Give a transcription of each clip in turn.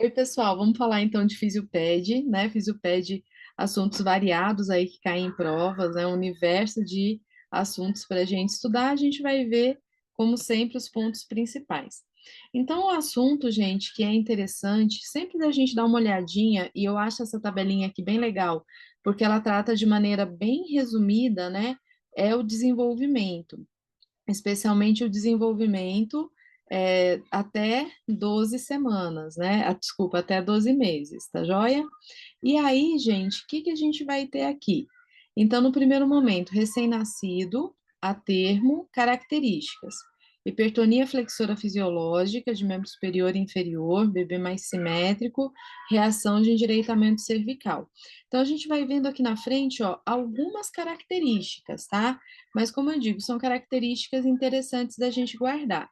Oi, pessoal, vamos falar então de Fisioped, né? Fisioped, assuntos variados aí que caem em provas, né? Um universo de assuntos para a gente estudar, a gente vai ver, como sempre, os pontos principais. Então, o assunto, gente, que é interessante, sempre da gente dar uma olhadinha, e eu acho essa tabelinha aqui bem legal, porque ela trata de maneira bem resumida, né? É o desenvolvimento, especialmente o desenvolvimento até 12 semanas, né? Desculpa, até 12 meses, tá joia? E aí, gente, o que que a gente vai ter aqui? Então, no primeiro momento, recém-nascido, a termo, características. Hipertonia flexora fisiológica de membro superior e inferior, bebê mais simétrico, reação de endireitamento cervical. Então, a gente vai vendo aqui na frente, ó, algumas características, tá? Mas, como eu digo, são características interessantes da gente guardar.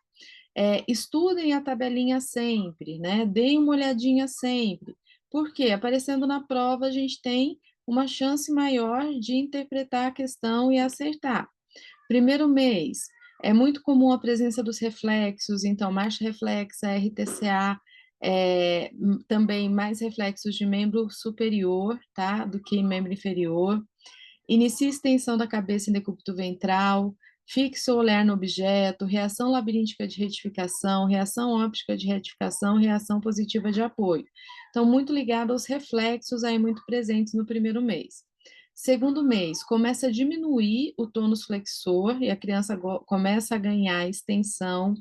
Estudem a tabelinha sempre, né? Deem uma olhadinha sempre. Porque aparecendo na prova, a gente tem uma chance maior de interpretar a questão e acertar. Primeiro mês, é muito comum a presença dos reflexos, então, marcha reflexa, RTCA, também mais reflexos de membro superior, tá? Do que membro inferior. Inicia extensão da cabeça em decúbito ventral, fixa o olhar no objeto, reação labiríntica de retificação, reação óptica de retificação, reação positiva de apoio. Então, muito ligado aos reflexos aí muito presentes no primeiro mês. Segundo mês, começa a diminuir o tônus flexor e a criança começa a ganhar extensão,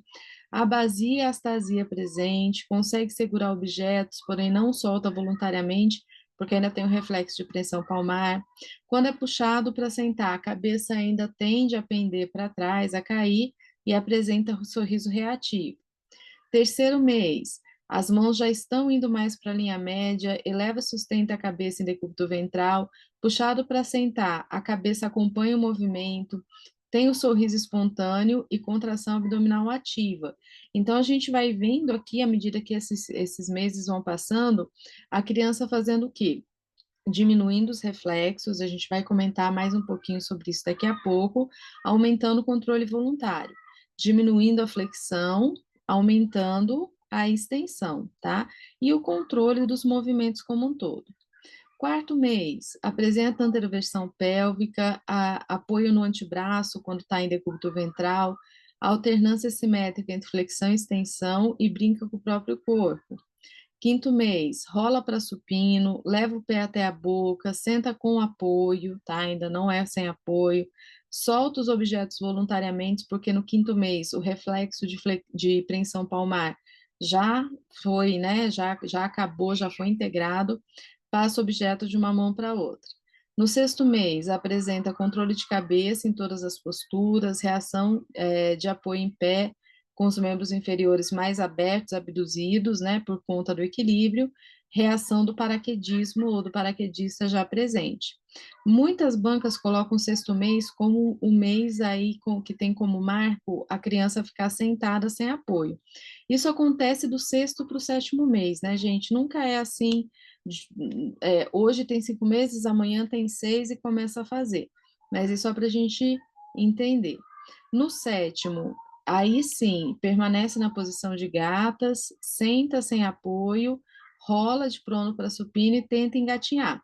abasia e astasia presente, consegue segurar objetos, porém não solta voluntariamente, porque ainda tem o reflexo de pressão palmar. Quando é puxado para sentar, a cabeça ainda tende a pender para trás, a cair e apresenta o sorriso reativo. Terceiro mês, as mãos já estão indo mais para a linha média, eleva e sustenta a cabeça em decúbito ventral, puxado para sentar, a cabeça acompanha o movimento, tem o sorriso espontâneo e contração abdominal ativa. Então, a gente vai vendo aqui, à medida que esses meses vão passando, a criança fazendo o quê? Diminuindo os reflexos, a gente vai comentar mais um pouquinho sobre isso daqui a pouco, aumentando o controle voluntário, diminuindo a flexão, aumentando a extensão, tá? E o controle dos movimentos como um todo. Quarto mês, apresenta anteroversão pélvica, apoio no antebraço quando está em decúbito ventral, alternância simétrica entre flexão e extensão e brinca com o próprio corpo. Quinto mês, rola para supino, leva o pé até a boca, senta com apoio, tá? Ainda não é sem apoio. Solta os objetos voluntariamente, porque no quinto mês o reflexo de preensão palmar já foi, né? Já acabou, já foi integrado. Passa o objeto de uma mão para outra. No sexto mês, apresenta controle de cabeça em todas as posturas, reação de apoio em pé, com os membros inferiores mais abertos, abduzidos, né, por conta do equilíbrio, reação do paraquedismo ou do paraquedista já presente. Muitas bancas colocam o sexto mês como o mês aí que tem como marco a criança ficar sentada sem apoio. Isso acontece do sexto para o sétimo mês, né, gente? Nunca é assim, hoje tem 5 meses, amanhã tem 6 e começa a fazer. Mas isso é só para a gente entender. No sétimo, aí sim, permanece na posição de gatas, senta sem apoio, rola de prono para supino e tenta engatinhar.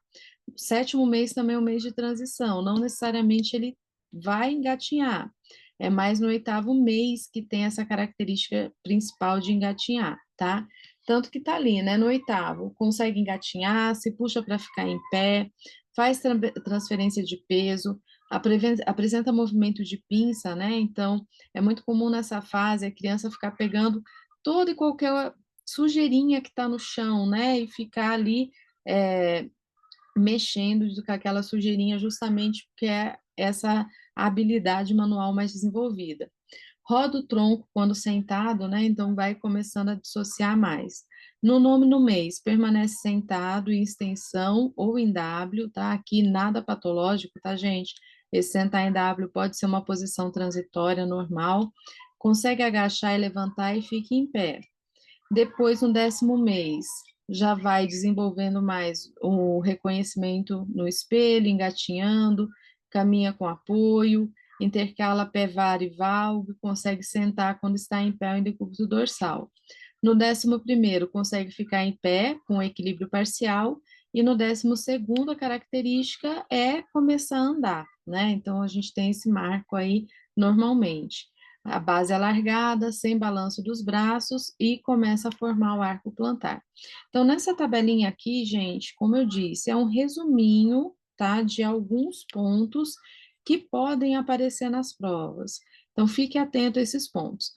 O sétimo mês também é um mês de transição, não necessariamente ele vai engatinhar. É mais no oitavo mês que tem essa característica principal de engatinhar, tá? Tanto que tá ali, né? No oitavo, consegue engatinhar, se puxa para ficar em pé, faz transferência de peso, apresenta movimento de pinça, né? Então, é muito comum nessa fase a criança ficar pegando toda e qualquer sujeirinha que está no chão, né? E ficar ali é, mexendo com aquela sujeirinha, justamente porque é essa habilidade manual mais desenvolvida. Roda o tronco quando sentado, né? Então vai começando a dissociar mais. No nome no mês, permanece sentado em extensão ou em W, tá? Aqui nada patológico, tá, gente? Esse sentar em W pode ser uma posição transitória normal. Consegue agachar e levantar e fica em pé. Depois, no 10º mês, já vai desenvolvendo mais o reconhecimento no espelho, engatinhando, caminha com apoio, intercala pé, vara e valgo, consegue sentar quando está em pé ou em decúbito dorsal. No 11º consegue ficar em pé com equilíbrio parcial, e no 12º a característica é começar a andar, né, então a gente tem esse marco aí normalmente. A base alargada, sem balanço dos braços e começa a formar o arco plantar. Então nessa tabelinha aqui, gente, como eu disse, é um resuminho, tá, de alguns pontos que podem aparecer nas provas. Então fique atento a esses pontos.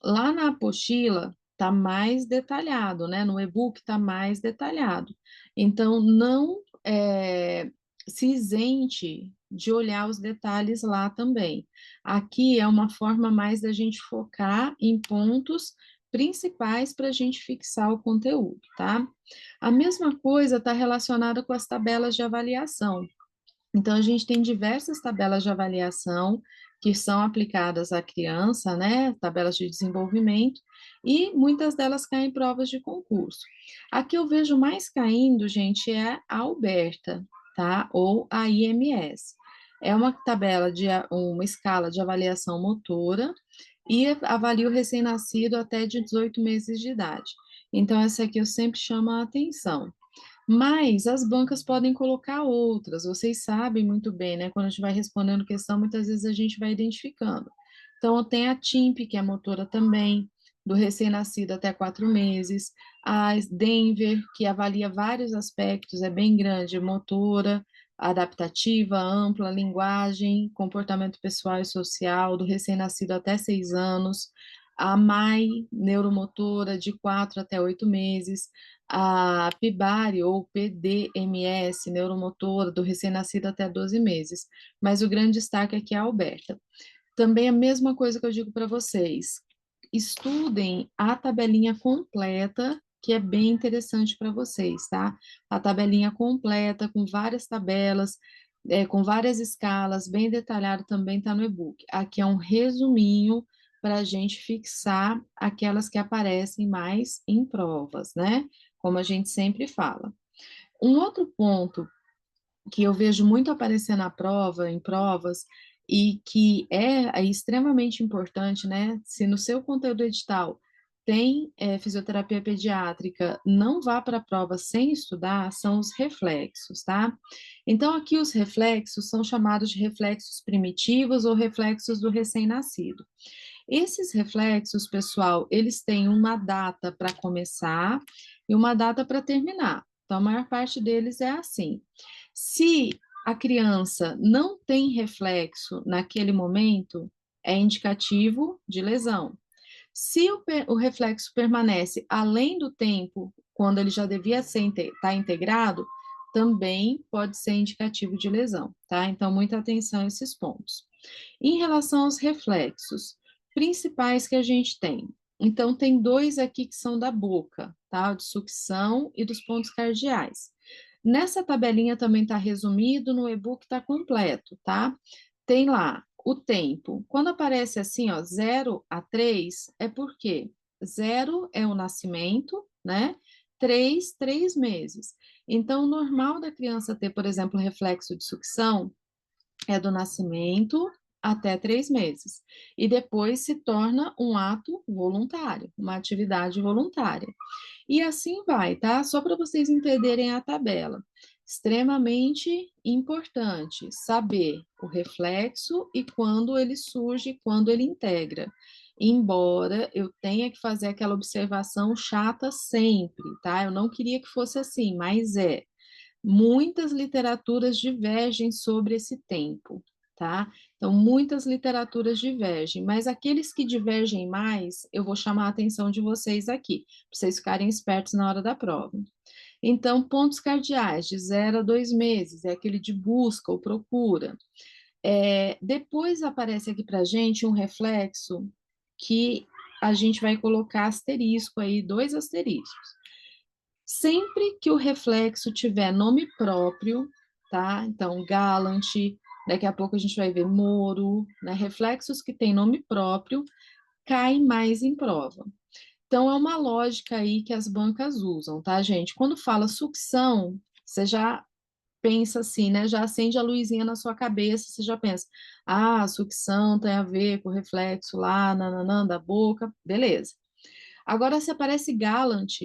Lá na apostila está mais detalhado, né? No e-book está mais detalhado. Então, não se isente de olhar os detalhes lá também. Aqui é uma forma mais da gente focar em pontos principais para a gente fixar o conteúdo, tá? A mesma coisa está relacionada com as tabelas de avaliação. Então, a gente tem diversas tabelas de avaliação que são aplicadas à criança, né? Tabelas de desenvolvimento, e muitas delas caem em provas de concurso. A que eu vejo mais caindo, gente, é a Alberta, tá? Ou a IMS. É uma tabela de uma escala de avaliação motora e avalia o recém-nascido até de 18 meses de idade. Então, essa aqui eu sempre chamo a atenção. Mas as bancas podem colocar outras, vocês sabem muito bem, né? Quando a gente vai respondendo questão, muitas vezes a gente vai identificando. Então, tem a TIMP, que é motora também, do recém-nascido até 4 meses, a Denver, que avalia vários aspectos, é bem grande, motora, adaptativa, ampla, linguagem, comportamento pessoal e social, do recém-nascido até 6 anos, a MAI, neuromotora, de 4 até 8 meses, a PIBARI ou PDMS, neuromotora, do recém-nascido até 12 meses. Mas o grande destaque aqui é a Alberta. Também a mesma coisa que eu digo para vocês, estudem a tabelinha completa, que é bem interessante para vocês, tá? A tabelinha completa, com várias tabelas, com várias escalas, bem detalhado, também está no e-book. Aqui é um resuminho para a gente fixar aquelas que aparecem mais em provas, né? Como a gente sempre fala. Um outro ponto que eu vejo muito aparecer na prova, em provas, e que é extremamente importante, né? Se no seu conteúdo edital tem fisioterapia pediátrica, não vá para a prova sem estudar, são os reflexos, tá? Então, aqui os reflexos são chamados de reflexos primitivos ou reflexos do recém-nascido. Esses reflexos, pessoal, eles têm uma data para começar e uma data para terminar. Então, a maior parte deles é assim. Se a criança não tem reflexo naquele momento, é indicativo de lesão. Se o reflexo permanece além do tempo, quando ele já devia estar integrado, também pode ser indicativo de lesão, tá? Então, muita atenção a esses pontos. Em relação aos reflexos principais que a gente tem, então, tem dois aqui que são da boca, tá? De sucção e dos pontos cardeais. Nessa tabelinha também está resumido, no e-book está completo, tá? Tem lá o tempo. Quando aparece assim, ó, 0 a 3, é porque 0 é o nascimento, né? 3 meses. Então, o normal da criança ter, por exemplo, reflexo de sucção é do nascimento até 3 meses. E depois se torna um ato voluntário, uma atividade voluntária. E assim vai, tá? Só para vocês entenderem a tabela. Extremamente importante saber o reflexo e quando ele surge, quando ele integra. Embora eu tenha que fazer aquela observação chata sempre, tá? Eu não queria que fosse assim, mas é. Muitas literaturas divergem sobre esse tempo, tá? Então, muitas literaturas divergem, mas aqueles que divergem mais, eu vou chamar a atenção de vocês aqui, para vocês ficarem espertos na hora da prova. Então, pontos cardeais, de 0 a 2 meses, é aquele de busca ou procura. Depois aparece aqui para a gente um reflexo que a gente vai colocar asterisco aí, 2 asteriscos. Sempre que o reflexo tiver nome próprio, tá? Então, Gallant, daqui a pouco a gente vai ver Moro, né? Reflexos que têm nome próprio caem mais em prova. Então, é uma lógica aí que as bancas usam, tá, gente? Quando fala sucção, você já pensa assim, né? Já acende a luzinha na sua cabeça, você já pensa, a sucção tem a ver com o reflexo lá, nananã, da boca, beleza. Agora, se aparece Gallant,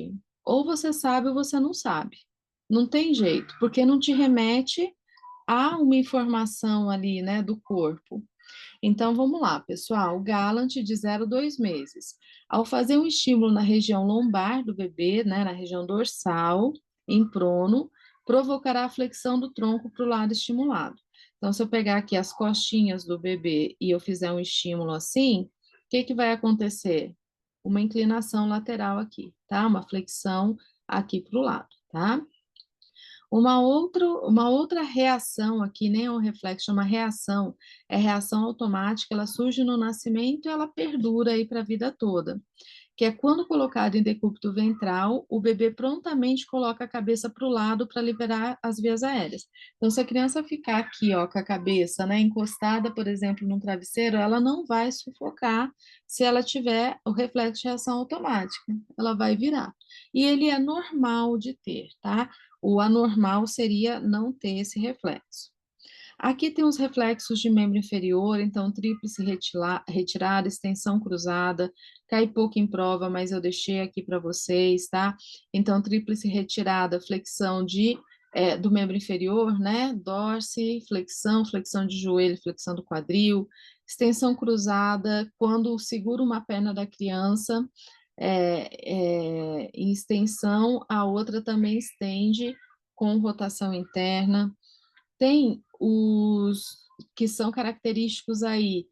ou você sabe ou você não sabe. Não tem jeito, porque não te remete a uma informação ali, né, do corpo. Então, vamos lá, pessoal. O Gallant de 0 a 2 meses. Ao fazer um estímulo na região lombar do bebê, né, na região dorsal, em prono, provocará a flexão do tronco para o lado estimulado. Então, se eu pegar aqui as costinhas do bebê e eu fizer um estímulo assim, o que que vai acontecer? Uma inclinação lateral aqui, tá? Uma flexão aqui para o lado, tá? Uma outra reação aqui, nem é um reflexo, é uma reação, é reação automática, ela surge no nascimento e ela perdura aí para a vida toda, que é quando colocado em decúbito ventral, o bebê prontamente coloca a cabeça para o lado para liberar as vias aéreas. Então, se a criança ficar aqui, ó, com a cabeça, né, encostada, por exemplo, num travesseiro, ela não vai sufocar se ela tiver o reflexo de reação automática, ela vai virar. E ele é normal de ter, tá? O anormal seria não ter esse reflexo. Aqui tem os reflexos de membro inferior, então tríplice retirada, extensão cruzada, cai pouco em prova, mas eu deixei aqui para vocês, tá? Então, tríplice retirada, flexão do membro inferior, né? Dorse, flexão de joelho, flexão do quadril, extensão cruzada, quando segura uma perna da criança, em extensão, a outra também estende com rotação interna. Tem os que são característicos aí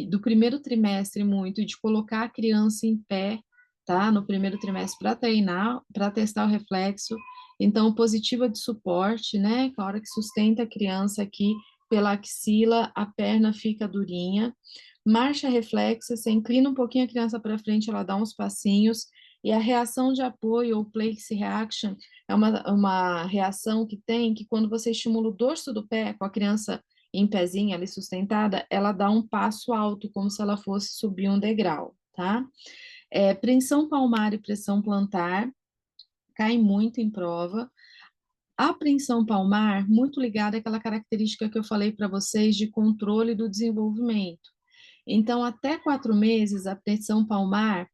do primeiro trimestre muito, de colocar a criança em pé, tá? No primeiro trimestre para treinar, para testar o reflexo. Então, positiva de suporte, né? Que a hora que sustenta a criança aqui pela axila, a perna fica durinha. Marcha reflexa, você inclina um pouquinho a criança para frente, ela dá uns passinhos. E a reação de apoio, ou place reaction, é uma reação que tem que quando você estimula o dorso do pé, com a criança em pezinho ali sustentada, ela dá um passo alto, como se ela fosse subir um degrau, tá? Preensão palmar e pressão plantar, cai muito em prova. A apreensão palmar, muito ligada àquela característica que eu falei para vocês de controle do desenvolvimento. Então, até 4 meses, a pressão palmar,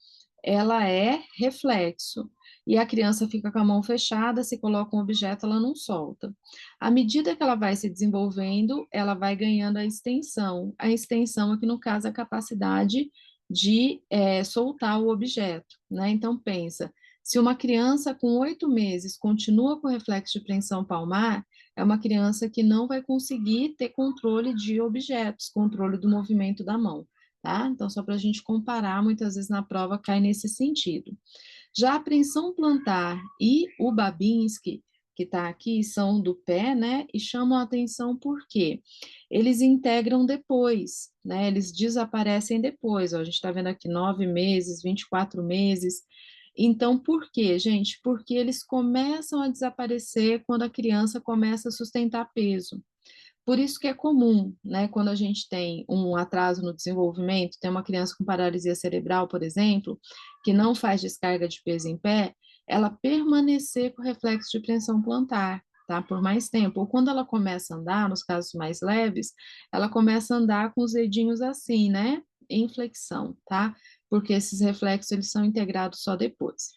ela é reflexo. E a criança fica com a mão fechada, se coloca um objeto, ela não solta. À medida que ela vai se desenvolvendo, ela vai ganhando a extensão. A extensão, aqui no caso, é a capacidade de soltar o objeto, né? Então, pensa, se uma criança com 8 meses continua com reflexo de preensão palmar, é uma criança que não vai conseguir ter controle de objetos, controle do movimento da mão, tá? Então, só para a gente comparar, muitas vezes na prova cai nesse sentido. Já a apreensão plantar e o Babinski, que está aqui, são do pé, né? E chamam a atenção porque eles integram depois, né? Eles desaparecem depois. Ó, a gente está vendo aqui 9 meses, 24 meses. Então, por quê, gente? Porque eles começam a desaparecer quando a criança começa a sustentar peso. Por isso que é comum, né, quando a gente tem um atraso no desenvolvimento, tem uma criança com paralisia cerebral, por exemplo, que não faz descarga de peso em pé, ela permanecer com reflexo de pressão plantar, tá, por mais tempo. Ou quando ela começa a andar, nos casos mais leves, ela começa a andar com os dedinhos assim, né, em flexão, tá? Porque esses reflexos, eles são integrados só depois.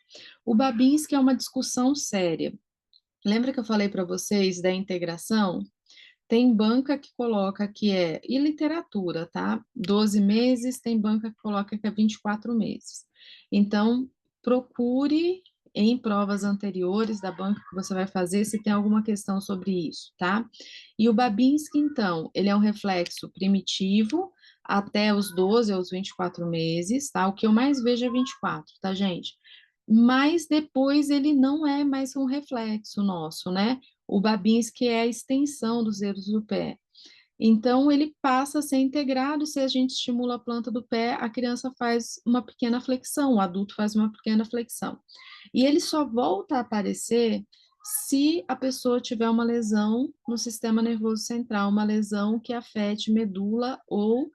O Babinski é uma discussão séria. Lembra que eu falei para vocês da integração? Tem banca que coloca que e literatura, tá? 12 meses, tem banca que coloca que é 24 meses. Então, procure em provas anteriores da banca que você vai fazer se tem alguma questão sobre isso, tá? E o Babinski, então, ele é um reflexo primitivo até os 12 aos 24 meses, tá? O que eu mais vejo é 24, tá, gente? Mas depois ele não é mais um reflexo nosso, né? O Babinski é a extensão dos dedos do pé. Então, ele passa a ser integrado se a gente estimula a planta do pé, a criança faz uma pequena flexão, o adulto faz uma pequena flexão. E ele só volta a aparecer se a pessoa tiver uma lesão no sistema nervoso central, uma lesão que afete medula ou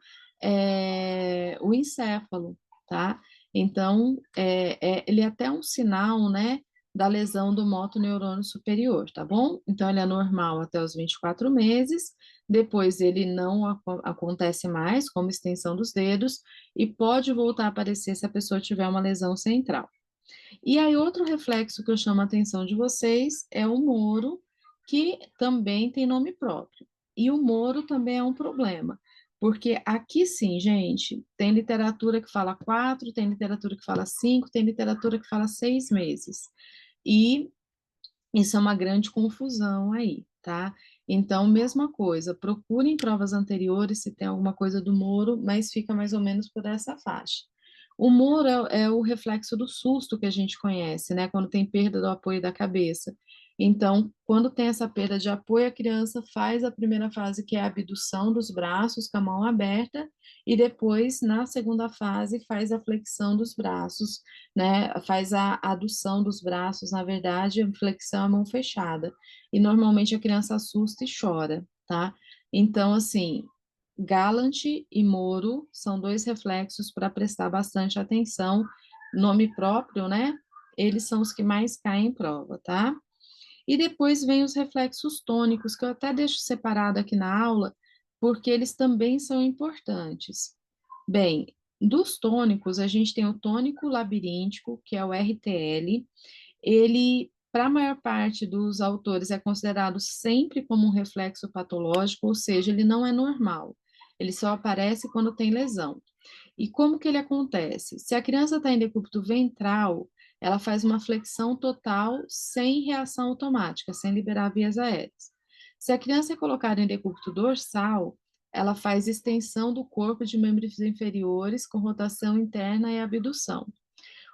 o encéfalo, tá? Então, ele é até um sinal, né, da lesão do motoneurônio superior, tá bom? Então, ele é normal até os 24 meses, depois ele não acontece mais, como extensão dos dedos, e pode voltar a aparecer se a pessoa tiver uma lesão central. E aí, outro reflexo que eu chamo a atenção de vocês é o moro, que também tem nome próprio. E o moro também é um problema, porque aqui sim, gente, tem literatura que fala 4, tem literatura que fala 5, tem literatura que fala 6 meses. E isso é uma grande confusão aí, tá? Então, mesma coisa, procurem provas anteriores se tem alguma coisa do Moro, mas fica mais ou menos por essa faixa. O Moro é o reflexo do susto que a gente conhece, né? Quando tem perda do apoio da cabeça. Então, quando tem essa perda de apoio, a criança faz a primeira fase, que é a abdução dos braços com a mão aberta, e depois, na segunda fase, faz a flexão dos braços, né? Faz a adução dos braços, na verdade, a flexão é a mão fechada. E normalmente a criança assusta e chora, tá? Então, assim, Gallant e Moro são dois reflexos para prestar bastante atenção. Nome próprio, né? Eles são os que mais caem em prova, tá? E depois vem os reflexos tônicos, que eu até deixo separado aqui na aula, porque eles também são importantes. Bem, dos tônicos, a gente tem o tônico labiríntico, que é o RTL. Ele, para a maior parte dos autores, é considerado sempre como um reflexo patológico, ou seja, ele não é normal. Ele só aparece quando tem lesão. E como que ele acontece? Se a criança está em decúbito ventral, ela faz uma flexão total sem reação automática, sem liberar vias aéreas. Se a criança é colocada em decúbito dorsal, ela faz extensão do corpo de membros inferiores com rotação interna e abdução.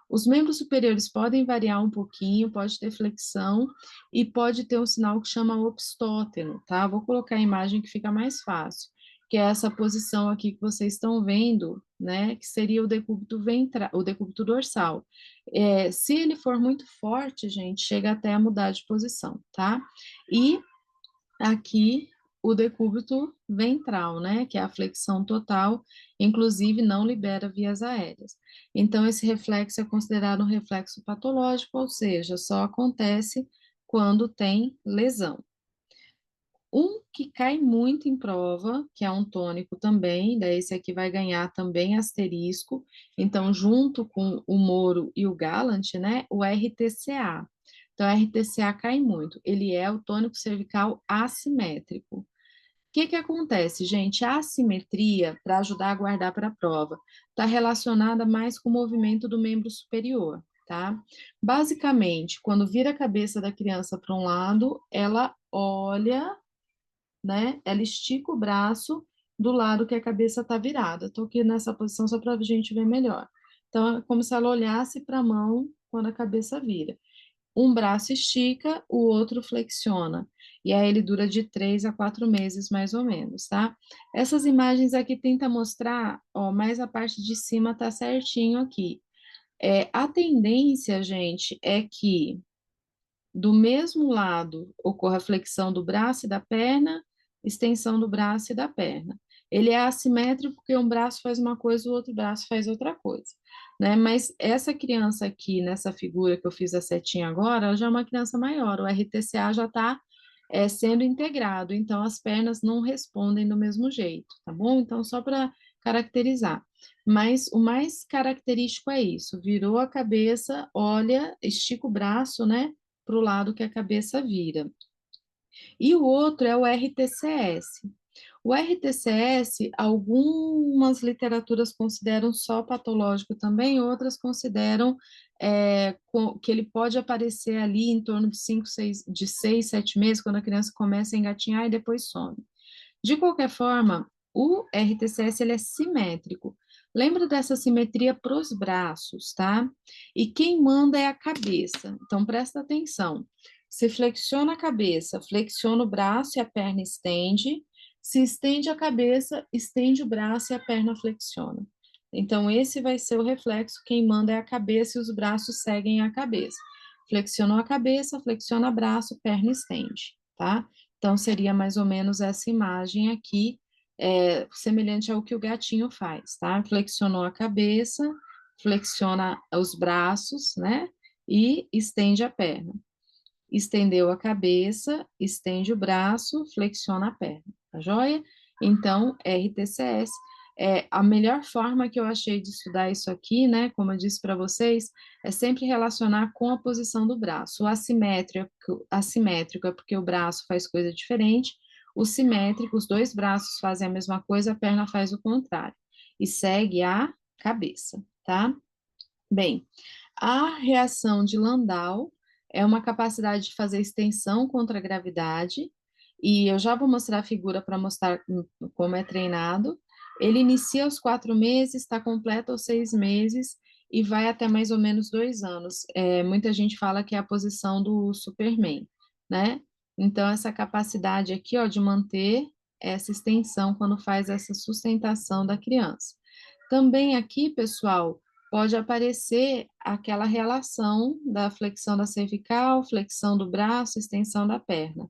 Os membros superiores podem variar um pouquinho, pode ter flexão e pode ter um sinal que chama opstóteno, tá? Vou colocar a imagem que fica mais fácil, que é essa posição aqui que vocês estão vendo, né? Que seria o decúbito ventral, o decúbito dorsal. Se ele for muito forte, gente, chega até a mudar de posição, tá? E aqui o decúbito ventral, né, que é a flexão total, inclusive não libera vias aéreas. Então, esse reflexo é considerado um reflexo patológico, ou seja, só acontece quando tem lesão. Um que cai muito em prova, que é um tônico também, daí esse aqui vai ganhar também asterisco, então, junto com o Moro e o Gallant, né, o RTCA. Então, o RTCA cai muito, ele é o tônico cervical assimétrico. O que que acontece, gente? A assimetria, para ajudar a guardar para a prova, está relacionada mais com o movimento do membro superior, tá? Basicamente, quando vira a cabeça da criança para um lado, ela olha, né? Ela estica o braço do lado que a cabeça está virada. Estou aqui nessa posição só para a gente ver melhor. Então, é como se ela olhasse para a mão quando a cabeça vira. Um braço estica, o outro flexiona. E aí ele dura de 3 a 4 meses, mais ou menos, tá? Essas imagens aqui tenta mostrar, ó, mais a parte de cima tá certinho aqui. A tendência, gente, é que do mesmo lado ocorra a flexão do braço e da perna, extensão do braço e da perna. Ele é assimétrico porque um braço faz uma coisa, o outro braço faz outra coisa, né? Mas essa criança aqui, nessa figura que eu fiz a setinha agora, ela já é uma criança maior, o RTCA já está sendo integrado, então as pernas não respondem do mesmo jeito, tá bom? Então, só para caracterizar. Mas o mais característico é isso: virou a cabeça, olha, estica o braço, né? Para o lado que a cabeça vira. E o outro é o RTCS. O RTCS, algumas literaturas consideram só patológico também, outras consideram que ele pode aparecer ali em torno de 6, 7 meses, quando a criança começa a engatinhar e depois some. De qualquer forma, o RTCS ele é simétrico. Lembra dessa simetria para os braços, tá? E quem manda é a cabeça. Então, presta atenção. Se flexiona a cabeça, flexiona o braço e a perna estende. Se estende a cabeça, estende o braço e a perna flexiona. Então, esse vai ser o reflexo. Quem manda é a cabeça e os braços seguem a cabeça. Flexionou a cabeça, flexiona o braço, perna estende, tá? Então, seria mais ou menos essa imagem aqui, semelhante ao que o gatinho faz, tá? Flexionou a cabeça, flexiona os braços, né? E estende a perna. Estendeu a cabeça, estende o braço, flexiona a perna, tá joia? Então, RTCS é a melhor forma que eu achei de estudar isso aqui, né, como eu disse para vocês, é sempre relacionar com a posição do braço. O assimétrico é porque o braço faz coisa diferente, o simétrico, os dois braços fazem a mesma coisa, a perna faz o contrário. E segue a cabeça, tá? Bem, a reação de Landau é uma capacidade de fazer extensão contra a gravidade, e eu já vou mostrar a figura para mostrar como é treinado. Ele inicia aos 4 meses, está completo aos 6 meses e vai até mais ou menos 2 anos. Muita gente fala que é a posição do Superman, né? Então, essa capacidade aqui, ó, de manter essa extensão quando faz essa sustentação da criança. Também aqui, pessoal, pode aparecer aquela relação da flexão da cervical, flexão do braço, extensão da perna.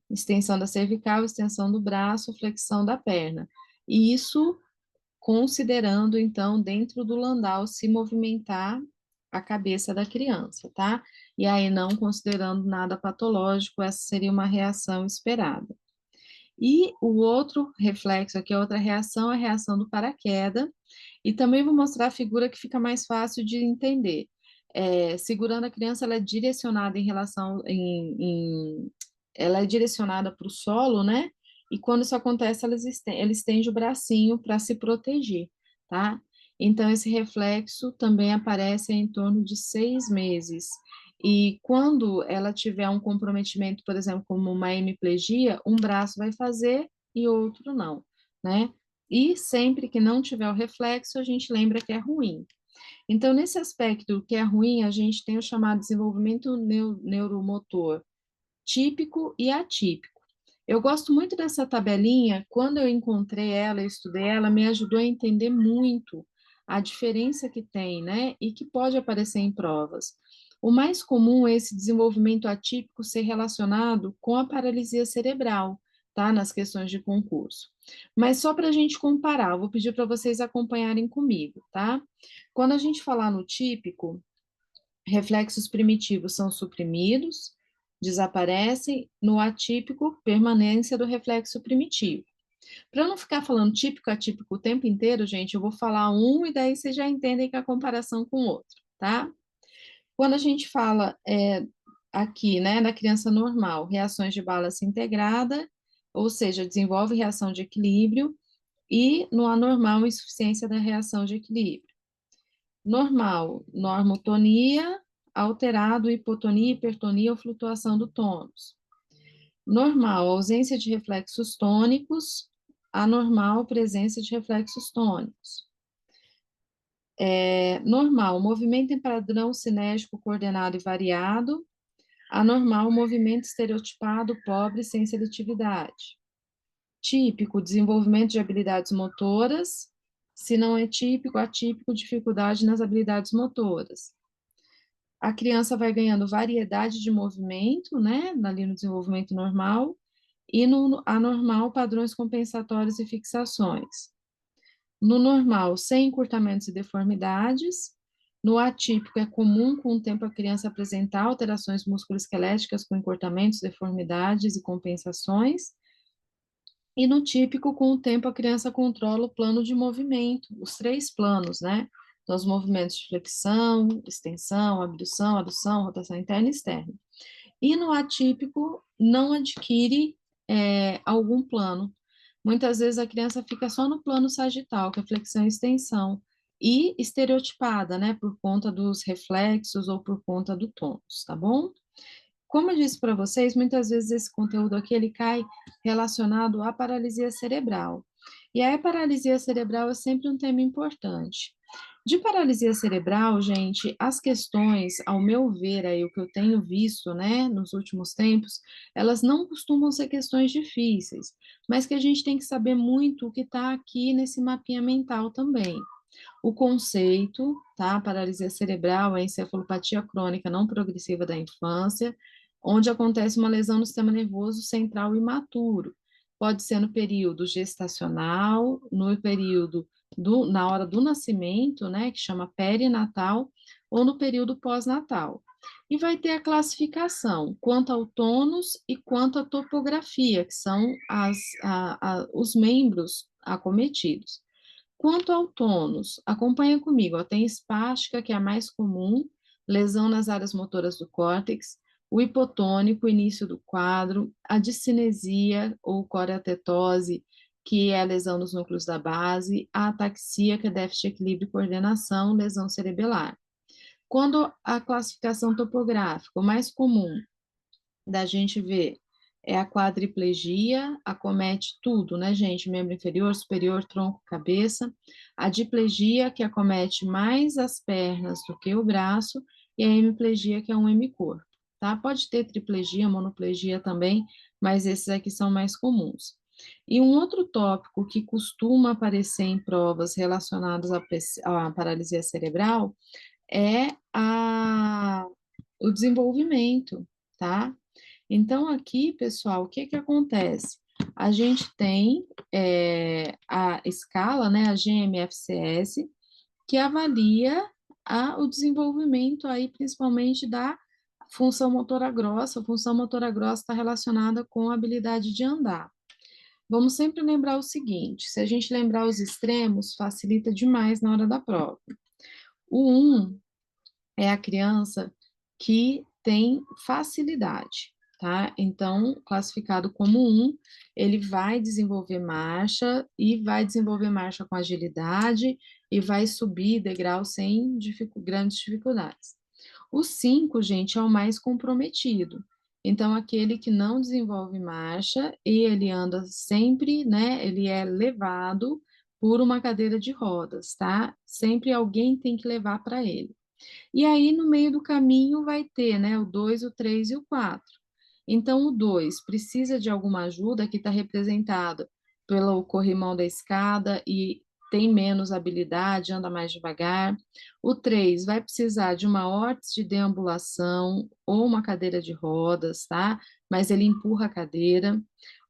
Extensão da cervical, extensão do braço, flexão da perna. E isso considerando, então, dentro do Landau, se movimentar a cabeça da criança, tá? E aí, não considerando nada patológico, essa seria uma reação esperada. E o outro reflexo aqui, a outra reação, é a reação do paraquedas, e também vou mostrar a figura que fica mais fácil de entender. Segurando a criança, ela é direcionada em relação, ela é direcionada para o solo, né? E quando isso acontece, ela estende o bracinho para se proteger, tá? Então, esse reflexo também aparece em torno de 6 meses. E quando ela tiver um comprometimento, por exemplo, como uma hemiplegia, um braço vai fazer e outro não, né? E sempre que não tiver o reflexo, a gente lembra que é ruim. Então, nesse aspecto que é ruim, a gente tem o chamado desenvolvimento neuromotor típico e atípico. Eu gosto muito dessa tabelinha, quando eu encontrei ela, eu estudei ela, me ajudou a entender muito a diferença que tem, né, e que pode aparecer em provas. O mais comum é esse desenvolvimento atípico ser relacionado com a paralisia cerebral, tá, nas questões de concurso. Mas só para a gente comparar, vou pedir para vocês acompanharem comigo, tá? Quando a gente falar no típico, reflexos primitivos são suprimidos, desaparecem, no atípico, permanência do reflexo primitivo. Para não ficar falando típico, atípico o tempo inteiro, gente, eu vou falar um e daí vocês já entendem que é a comparação com o outro, tá? Quando a gente fala aqui, né, da criança normal, reações de balança integrada, ou seja, desenvolve reação de equilíbrio, e no anormal, insuficiência da reação de equilíbrio. Normal, normotonia, alterado, hipotonia, hipertonia ou flutuação do tônus. Normal, ausência de reflexos tônicos, anormal, presença de reflexos tônicos. Normal, movimento em padrão cinético coordenado e variado. Anormal, movimento estereotipado, pobre, sem seletividade. Típico, desenvolvimento de habilidades motoras. Se não é típico, atípico, dificuldade nas habilidades motoras. A criança vai ganhando variedade de movimento, né, ali no desenvolvimento normal, e no anormal, padrões compensatórios e fixações. No normal, sem encurtamentos e deformidades. No atípico, é comum com o tempo a criança apresentar alterações musculoesqueléticas com encurtamentos, deformidades e compensações. E no típico, com o tempo, a criança controla o plano de movimento, os 3 planos, né? Então, os movimentos de flexão, extensão, abdução, adução, rotação interna e externa. E no atípico, não adquire algum plano. Muitas vezes a criança fica só no plano sagital, que é flexão e extensão, e estereotipada, né, por conta dos reflexos ou por conta do tônus, tá bom? Como eu disse para vocês, muitas vezes esse conteúdo aqui ele cai relacionado à paralisia cerebral. E a paralisia cerebral é sempre um tema importante. De paralisia cerebral, gente, as questões, ao meu ver, aí o que eu tenho visto, né, nos últimos tempos, elas não costumam ser questões difíceis, mas que a gente tem que saber muito o que está aqui nesse mapinha mental também. O conceito, tá? Paralisia cerebral é encefalopatia crônica não progressiva da infância, onde acontece uma lesão no sistema nervoso central imaturo. Pode ser no período gestacional, no período na hora do nascimento, né, que chama perinatal, ou no período pós-natal. E vai ter a classificação quanto ao tônus e quanto à topografia, que são os membros acometidos. Quanto ao tônus, acompanha comigo, ó, tem espástica, que é a mais comum, lesão nas áreas motoras do córtex, o hipotônico, início do quadro, a discinesia ou coreotetose, que é a lesão nos núcleos da base, a ataxia, que é déficit de equilíbrio e coordenação, lesão cerebelar. Quando a classificação topográfica, o mais comum da gente ver é a quadriplegia, acomete tudo, né, gente? Membro inferior, superior, tronco, cabeça. A diplegia, que acomete mais as pernas do que o braço, e a hemiplegia, que é um hemicorpo, tá? Pode ter triplegia, monoplegia também, mas esses aqui são mais comuns. E um outro tópico que costuma aparecer em provas relacionadas à paralisia cerebral é o desenvolvimento, tá? Então, aqui, pessoal, o que que acontece? A gente tem a escala, né, a GMFCS, que avalia o desenvolvimento aí, principalmente da função motora grossa. A função motora grossa está relacionada com a habilidade de andar. Vamos sempre lembrar o seguinte: se a gente lembrar os extremos, facilita demais na hora da prova. O 1 é a criança que tem facilidade, tá? Então, classificado como 1, ele vai desenvolver marcha e vai desenvolver marcha com agilidade e vai subir degrau sem grandes dificuldades. O 5, gente, é o mais comprometido. Então, aquele que não desenvolve marcha e ele anda sempre, né? Ele é levado por uma cadeira de rodas, tá? Sempre alguém tem que levar para ele. E aí, no meio do caminho, vai ter, né, o 2, o 3 e o 4. Então, o 2 precisa de alguma ajuda, que está representado pelo corrimão da escada e tem menos habilidade, anda mais devagar. O 3 vai precisar de uma órtese de deambulação ou uma cadeira de rodas, tá? Mas ele empurra a cadeira.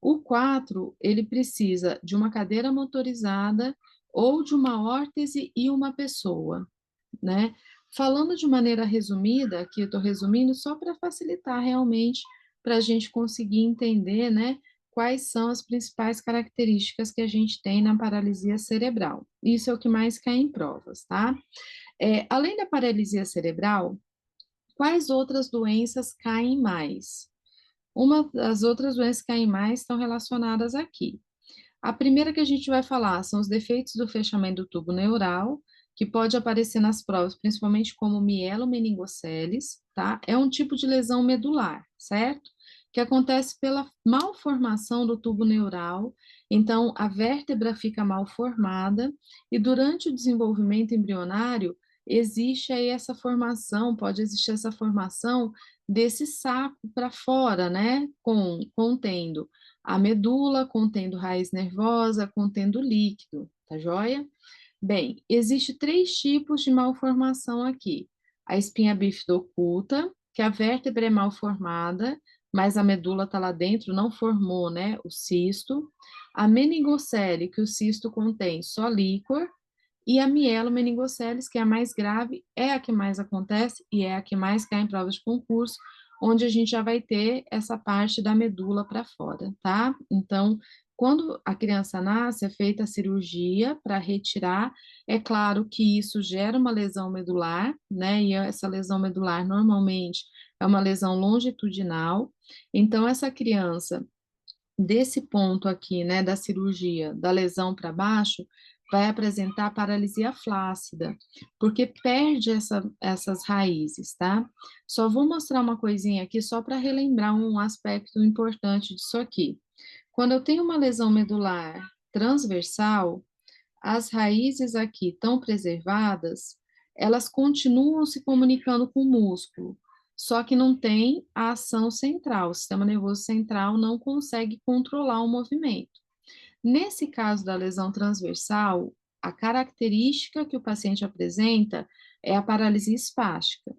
O 4, ele precisa de uma cadeira motorizada ou de uma órtese e uma pessoa, né? Falando de maneira resumida, aqui eu estou resumindo só para facilitar realmente, para a gente conseguir entender, né, quais são as principais características que a gente tem na paralisia cerebral. Isso é o que mais cai em provas, tá? Além da paralisia cerebral, quais outras doenças caem mais? Uma das outras doenças que caem mais estão relacionadas aqui. A primeira que a gente vai falar são os defeitos do fechamento do tubo neural, que pode aparecer nas provas, principalmente como mielomeningoceles, tá? É um tipo de lesão medular, certo? Que acontece pela malformação do tubo neural. Então, a vértebra fica mal formada e durante o desenvolvimento embrionário existe aí essa formação, pode existir essa formação desse saco para fora, né? Contendo a medula, contendo raiz nervosa, contendo líquido, tá joia? Bem, existe 3 tipos de malformação aqui. A espinha bífida oculta, que a vértebra é mal formada, mas a medula está lá dentro, não formou, né, o cisto. A meningocele, que o cisto contém só líquor. E a mielomeningoceles, que é a mais grave, é a que mais acontece e é a que mais cai em provas de concurso, onde a gente já vai ter essa parte da medula para fora, tá? Então, quando a criança nasce, é feita a cirurgia para retirar. É claro que isso gera uma lesão medular, né? E essa lesão medular normalmente é uma lesão longitudinal. Então, essa criança, desse ponto aqui, né, da cirurgia, da lesão para baixo, vai apresentar paralisia flácida, porque perde essas raízes, tá? Só vou mostrar uma coisinha aqui só para relembrar um aspecto importante disso aqui. Quando eu tenho uma lesão medular transversal, as raízes aqui estão preservadas, elas continuam se comunicando com o músculo, só que não tem a ação central, o sistema nervoso central não consegue controlar o movimento. Nesse caso da lesão transversal, a característica que o paciente apresenta é a paralisia espástica.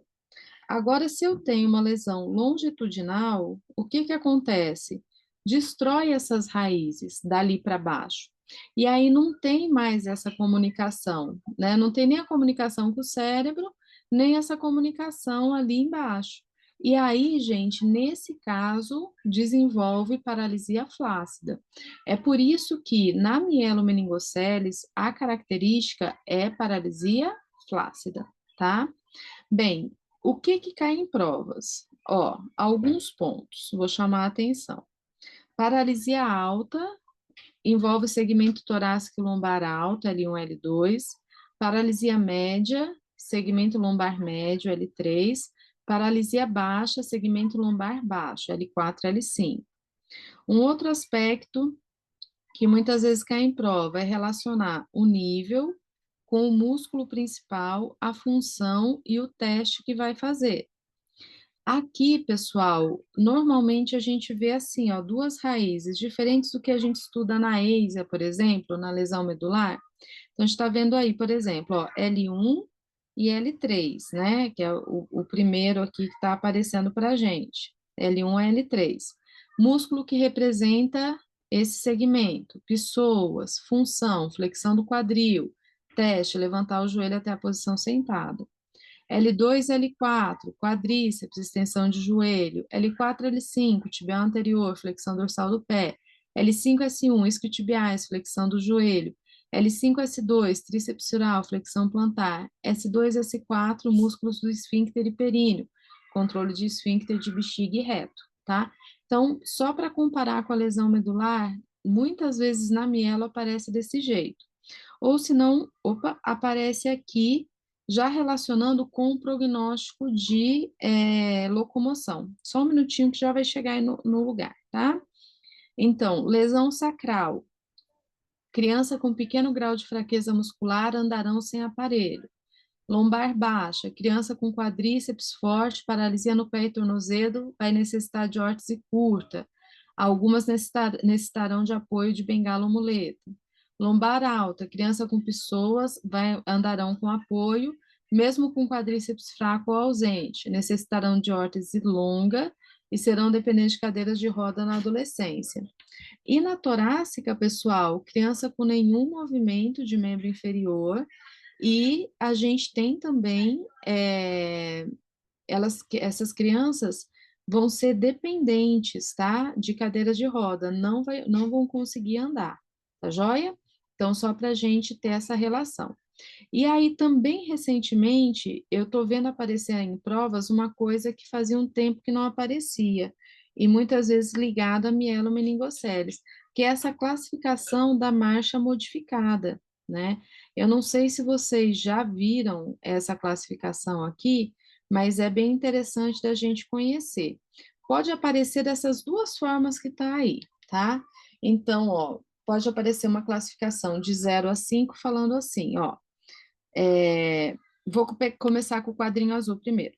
Agora, se eu tenho uma lesão longitudinal, o que que acontece? Destrói essas raízes dali para baixo. E aí não tem mais essa comunicação, né? Não tem nem a comunicação com o cérebro nem essa comunicação ali embaixo. E aí, gente, nesse caso, desenvolve paralisia flácida. É por isso que na mielomeningocele a característica é paralisia flácida, tá? Bem, o que que cai em provas? Ó, alguns pontos, vou chamar a atenção. Paralisia alta envolve segmento torácico e lombar alto, L1, L2. Paralisia média, segmento lombar médio, L3. Paralisia baixa, segmento lombar baixo, L4, L5. Um outro aspecto que muitas vezes cai em prova é relacionar o nível com o músculo principal, a função e o teste que vai fazer. Aqui, pessoal, normalmente a gente vê assim, ó, duas raízes, diferentes do que a gente estuda na EISA, por exemplo, na lesão medular. Então, a gente está vendo aí, por exemplo, ó, L1 e L3, né? Que é o primeiro aqui que está aparecendo para a gente. L1 e L3. Músculo que representa esse segmento, pessoas, função, flexão do quadril, teste, levantar o joelho até a posição sentada. L2, L4, quadríceps, extensão de joelho. L4, L5, tibial anterior, flexão dorsal do pé. L5, S1, isquiotibiais, flexão do joelho. L5, S2, tríceps sural, flexão plantar. S2, S4, músculos do esfíncter e períneo, controle de esfíncter de bexiga e reto, tá? Então, só para comparar com a lesão medular, muitas vezes na mielo aparece desse jeito. Ou se não, opa, aparece aqui já relacionando com o prognóstico de locomoção. Só um minutinho que já vai chegar aí no lugar, tá? Então, lesão sacral. Criança com pequeno grau de fraqueza muscular andarão sem aparelho. Lombar baixa, criança com quadríceps forte, paralisia no pé e tornozelo, vai necessitar de órtese curta. Algumas necessitarão de apoio de bengala ou muleta. Lombar alta, criança com pessoas andarão com apoio, mesmo com quadríceps fraco ou ausente. Necessitarão de órtese longa e serão dependentes de cadeiras de roda na adolescência. E na torácica, pessoal, criança com nenhum movimento de membro inferior, e a gente tem também, essas crianças vão ser dependentes, tá? De cadeiras de roda, não vão conseguir andar, tá joia? Então, só para a gente ter essa relação. E aí, também, recentemente, eu estou vendo aparecer em provas uma coisa que fazia um tempo que não aparecia, e muitas vezes ligada a mielomeningocele, que é essa classificação da marcha modificada, né? Eu não sei se vocês já viram essa classificação aqui, mas é bem interessante da gente conhecer. Pode aparecer dessas duas formas que está aí, tá? Então, ó, pode aparecer uma classificação de 0 a 5 falando assim, ó. Vou começar com o quadrinho azul primeiro.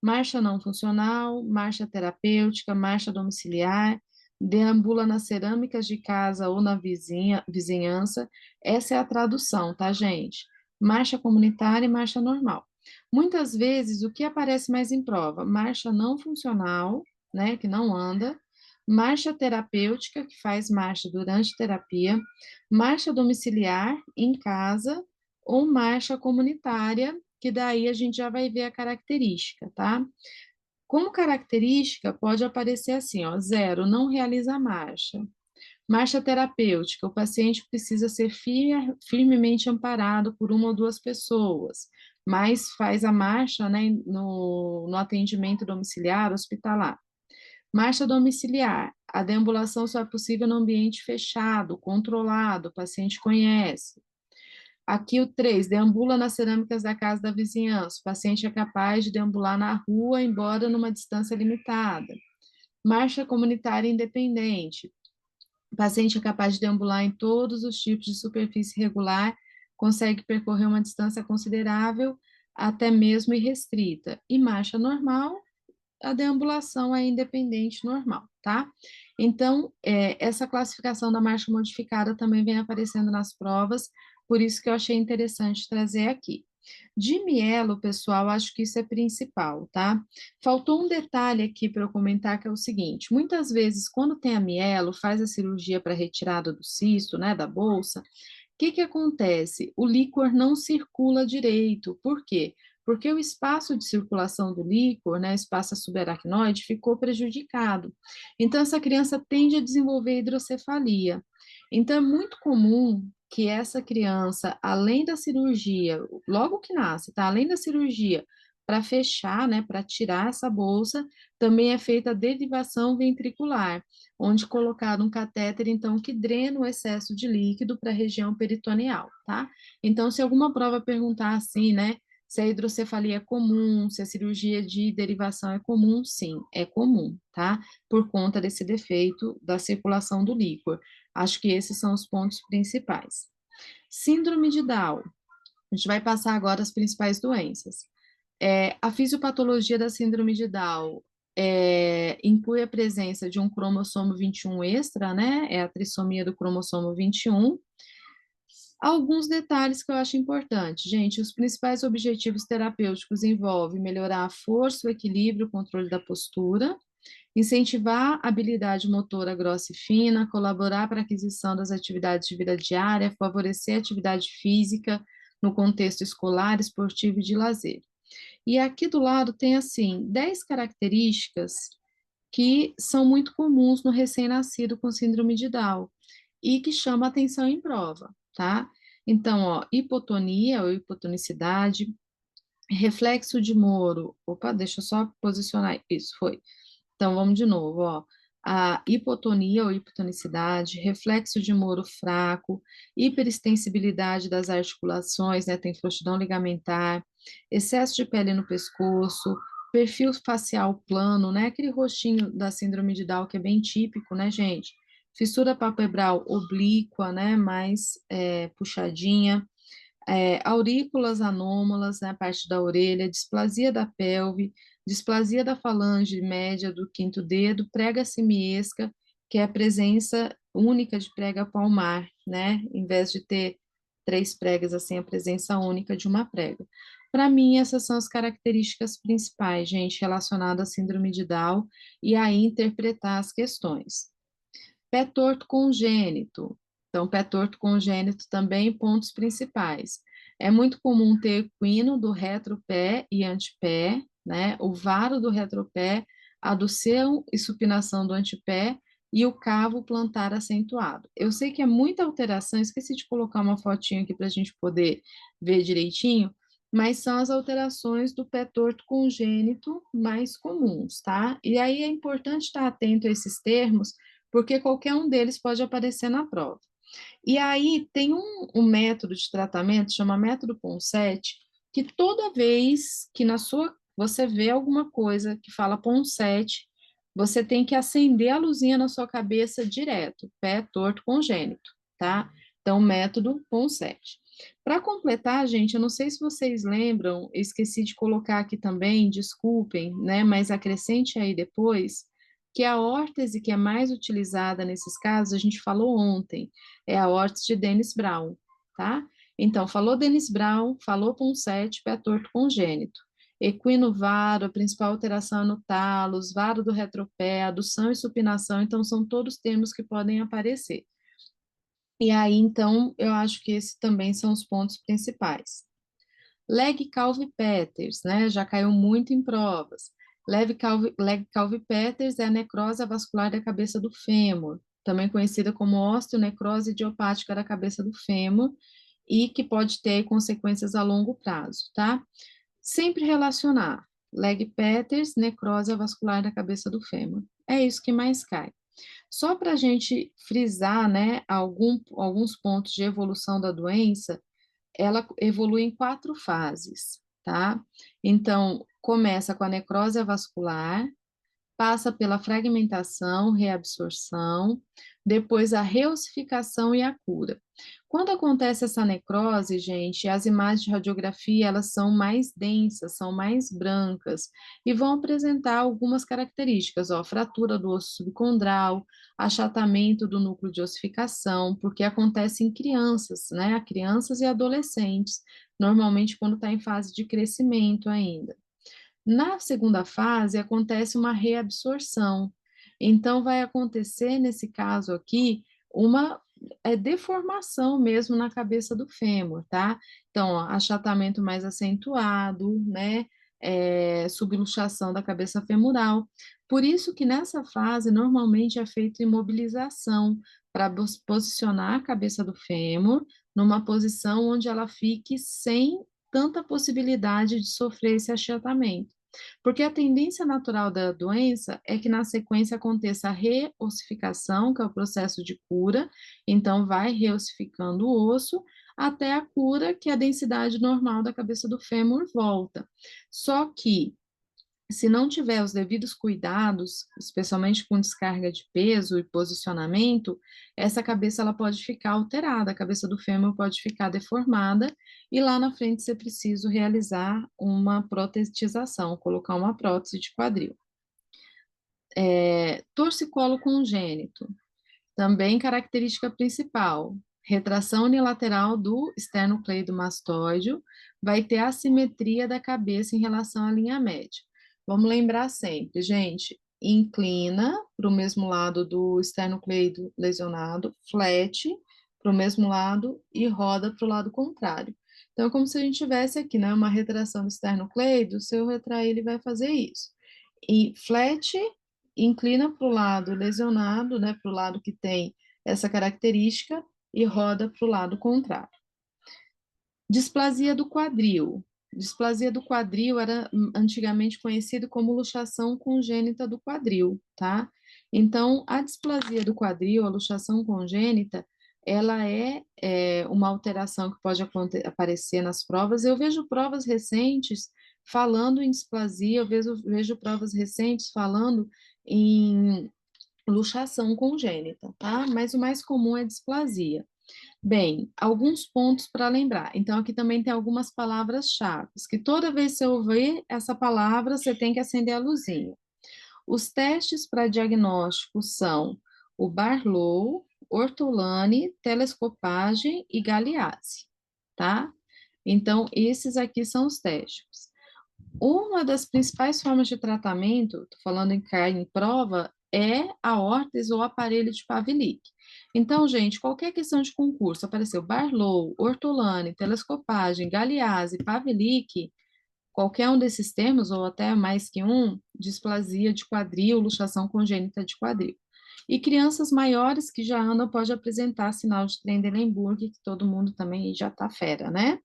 Marcha não funcional, marcha terapêutica, marcha domiciliar, deambula nas cerâmicas de casa ou na vizinhança. Essa é a tradução, tá, gente? Marcha comunitária e marcha normal. Muitas vezes, o que aparece mais em prova? Marcha não funcional, né, que não anda, marcha terapêutica, que faz marcha durante terapia, marcha domiciliar em casa, ou marcha comunitária, que daí a gente já vai ver a característica, tá? Como característica, pode aparecer assim, ó, 0, não realiza a marcha. Marcha terapêutica, o paciente precisa ser firmemente amparado por uma ou duas pessoas, mas faz a marcha, né, no atendimento domiciliar, hospitalar. Marcha domiciliar, a deambulação só é possível no ambiente fechado, controlado, o paciente conhece. Aqui o 3, deambula nas cerâmicas da casa da vizinhança. O paciente é capaz de deambular na rua, embora numa distância limitada. Marcha comunitária independente. O paciente é capaz de deambular em todos os tipos de superfície regular, consegue percorrer uma distância considerável, até mesmo irrestrita. E marcha normal, a deambulação é independente normal, tá? Então, essa classificação da marcha modificada também vem aparecendo nas provas, por isso que eu achei interessante trazer aqui. De mielo, pessoal, acho que isso é principal, tá? Faltou um detalhe aqui para eu comentar, que é o seguinte: muitas vezes, quando tem a mielo, faz a cirurgia para retirada do cisto, né, da bolsa, o que que acontece? O líquor não circula direito. Por quê? porque o espaço de circulação do líquor, né, espaço subaracnoide, ficou prejudicado. Então, essa criança tende a desenvolver hidrocefalia. Então, é muito comum que essa criança, além da cirurgia, logo que nasce, tá? Além da cirurgia, para fechar, né, para tirar essa bolsa, também é feita a derivação ventricular, onde colocado um catéter, então, que drena o excesso de líquido para a região peritoneal, tá? Então, se alguma prova perguntar assim, né, se a hidrocefalia é comum, se a cirurgia de derivação é comum, sim, é comum, tá? Por conta desse defeito da circulação do líquor. Acho que esses são os pontos principais. Síndrome de Down. A gente vai passar agora as principais doenças. A fisiopatologia da síndrome de Down inclui a presença de um cromossomo 21 extra, né? É a trissomia do cromossomo 21. Alguns detalhes que eu acho importante, gente. Os principais objetivos terapêuticos envolvem melhorar a força, o equilíbrio, o controle da postura, incentivar a habilidade motora grossa e fina, colaborar para a aquisição das atividades de vida diária, favorecer a atividade física no contexto escolar, esportivo e de lazer. E aqui do lado tem, assim, 10 características que são muito comuns no recém-nascido com síndrome de Down e que chama atenção em prova, tá? Então, ó, hipotonia ou hipotonicidade, reflexo de Moro. Opa, deixa eu só posicionar isso, foi. Então, vamos de novo, ó. A hipotonia ou hipotonicidade, reflexo de Moro fraco, hiperextensibilidade das articulações, né, tem frouxidão ligamentar, excesso de pele no pescoço, perfil facial plano, né, aquele rostinho da síndrome de Down que é bem típico, né, gente? Fissura palpebral oblíqua, né, mais puxadinha, aurículas anômalas, né, a parte da orelha, displasia da pelve, displasia da falange média do quinto dedo, prega semiesca, que é a presença única de prega palmar, né, em vez de ter 3 pregas, assim, a presença única de uma prega. Para mim, essas são as características principais, gente, relacionadas à síndrome de Down e aí interpretar as questões. Pé torto congênito. Então, pé torto congênito também, pontos principais. É muito comum ter equino do retropé e antepé, né? O varo do retropé, adução e supinação do antepé e o cavo plantar acentuado. Eu sei que é muita alteração, esqueci de colocar uma fotinha aqui para a gente poder ver direitinho, mas são as alterações do pé torto congênito mais comuns, tá? E aí é importante estar atento a esses termos, porque qualquer um deles pode aparecer na prova. E aí tem um método de tratamento, chama método Ponseti, que toda vez que você vê alguma coisa que fala Ponseti, você tem que acender a luzinha na sua cabeça direto, pé torto congênito, tá? Então, método Ponseti. Para completar, gente, eu não sei se vocês lembram, eu esqueci de colocar aqui também, desculpem, né? Mas acrescente aí depois, que a órtese que é mais utilizada nesses casos, a gente falou ontem, é a órtese de Dennis Brown, tá? Então, falou Dennis Brown, falou Ponseti, pé torto congênito. Equino varo, a principal alteração é no talos, varo do retropé, adução e supinação, então são todos termos que podem aparecer. E aí, então, eu acho que esses também são os pontos principais. Legg-Calvé-Peters, né? Já caiu muito em provas. Legg-Calvé-Peters é a necrose vascular da cabeça do fêmur, também conhecida como osteonecrose idiopática da cabeça do fêmur, e que pode ter consequências a longo prazo, tá? Sempre relacionar Legg-Peters, necrose vascular da cabeça do fêmur. É isso que mais cai. Só para a gente frisar, né, alguns pontos de evolução da doença, ela evolui em 4 fases, tá? Então, começa com a necrose vascular, passa pela fragmentação, reabsorção, depois a reossificação e a cura. Quando acontece essa necrose, gente, as imagens de radiografia, elas são mais densas, são mais brancas e vão apresentar algumas características, ó, fratura do osso subcondral, achatamento do núcleo de ossificação, porque acontece em crianças, né, crianças e adolescentes, normalmente quando está em fase de crescimento ainda. Na segunda fase, acontece uma reabsorção. Então, vai acontecer, nesse caso aqui, uma deformação mesmo na cabeça do fêmur, tá? Então, ó, achatamento mais acentuado, né? Subluxação da cabeça femoral. Por isso que nessa fase normalmente é feita imobilização para posicionar a cabeça do fêmur numa posição onde ela fique sem tanta possibilidade de sofrer esse achatamento. Porque a tendência natural da doença é que na sequência aconteça a reossificação, que é o processo de cura, então vai reossificando o osso até a cura, que é a densidade normal da cabeça do fêmur volta. Só que se não tiver os devidos cuidados, especialmente com descarga de peso e posicionamento, essa cabeça ela pode ficar alterada, a cabeça do fêmur pode ficar deformada e lá na frente ser preciso realizar uma protetização, colocar uma prótese de quadril. Torcicolo congênito, também característica principal, retração unilateral do esternocleidomastoideo, vai ter assimetria da cabeça em relação à linha média. Vamos lembrar sempre, gente, inclina para o mesmo lado do esternocleido lesionado, flat para o mesmo lado e roda para o lado contrário. Então, é como se a gente tivesse aqui, né, uma retração do esternocleido, se eu retrair, ele vai fazer isso. E flat inclina para o lado lesionado, né, para o lado que tem essa característica, e roda para o lado contrário. Displasia do quadril. Displasia do quadril era antigamente conhecido como luxação congênita do quadril, tá? Então, a displasia do quadril, a luxação congênita, ela é uma alteração que pode aparecer nas provas. Eu vejo provas recentes falando em displasia, eu vejo provas recentes falando em luxação congênita, tá? Mas o mais comum é displasia. Bem, alguns pontos para lembrar. Então, aqui também tem algumas palavras-chave, que toda vez que você ouvir essa palavra, você tem que acender a luzinha. Os testes para diagnóstico são o Barlow, Ortolani, telescopagem e Galeazzi, tá? Então, esses aqui são os testes. Uma das principais formas de tratamento, tô falando em cair em prova, é a órtese ou aparelho de Pavlik. Então, gente, qualquer questão de concurso, apareceu Barlow, Ortolani, telescopagem, Galeazzi, Pavlik, qualquer um desses termos, ou até mais que um, displasia de quadril, luxação congênita de quadril. E crianças maiores que já andam pode apresentar sinal de Trendelenburg, que todo mundo também já tá fera, né?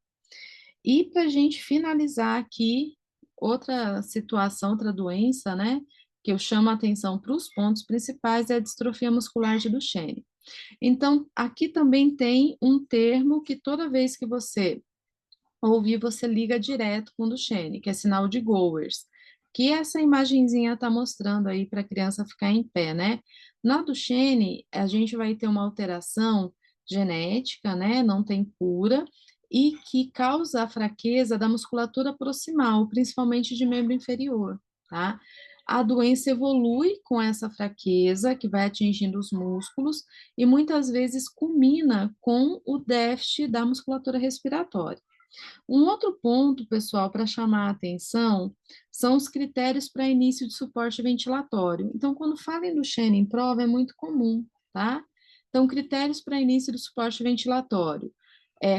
E para a gente finalizar aqui, outra situação, outra doença, né, que eu chamo a atenção para os pontos principais é a distrofia muscular de Duchenne. Então, aqui também tem um termo que toda vez que você ouvir, você liga direto com Duchenne, que é sinal de Gowers, que essa imagenzinha está mostrando aí para a criança ficar em pé, né? Na Duchenne, a gente vai ter uma alteração genética, né? Não tem cura, e que causa a fraqueza da musculatura proximal, principalmente de membro inferior, tá? A doença evolui com essa fraqueza que vai atingindo os músculos e muitas vezes culmina com o déficit da musculatura respiratória. Um outro ponto, pessoal, para chamar a atenção são os critérios para início de suporte ventilatório. Então, quando fala em Duchenne em prova, é muito comum, tá? Então, critérios para início do suporte ventilatório.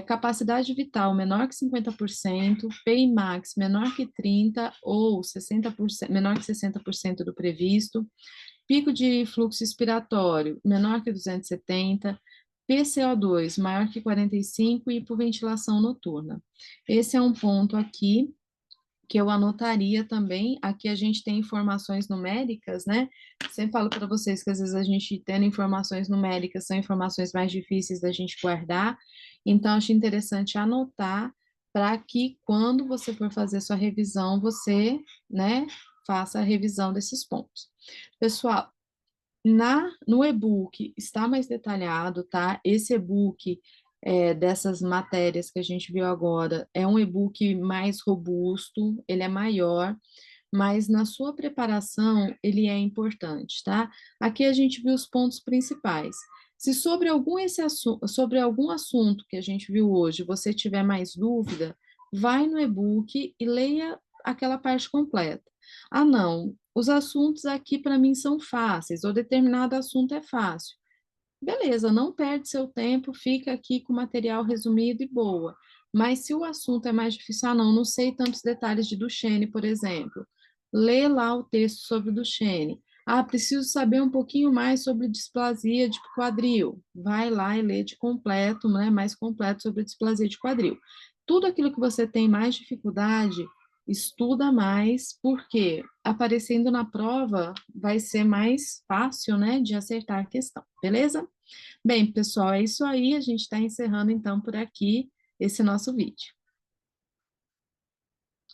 Capacidade vital menor que 50%, PI max menor que 30 ou 60%, menor que 60% do previsto, pico de fluxo expiratório menor que 270, PCO2 maior que 45 e hipoventilação noturna. Esse é um ponto aqui que eu anotaria também. Aqui a gente tem informações numéricas, né? Sempre falo para vocês que às vezes a gente tendo informações numéricas são informações mais difíceis da gente guardar, então acho interessante anotar para que quando você for fazer sua revisão, você, né, faça a revisão desses pontos. Pessoal, no e-book está mais detalhado, tá? Esse e-book dessas matérias que a gente viu agora é um e-book mais robusto, ele é maior, mas na sua preparação ele é importante, tá? Aqui a gente viu os pontos principais. Se sobre algum assunto que a gente viu hoje você tiver mais dúvida, vai no e-book e leia aquela parte completa. Ah, não, os assuntos aqui para mim são fáceis, ou determinado assunto é fácil. beleza, não perde seu tempo, fica aqui com o material resumido e boa. Mas se o assunto é mais difícil, não sei tantos detalhes de Duchenne, por exemplo. Lê lá o texto sobre Duchenne. Preciso saber um pouquinho mais sobre displasia de quadril. Vai lá e lê de completo, né, mais completo sobre displasia de quadril. Tudo aquilo que você tem mais dificuldade, estuda mais, porque aparecendo na prova vai ser mais fácil, né, de acertar a questão, beleza? Bem, pessoal, é isso aí. A gente está encerrando então por aqui esse nosso vídeo.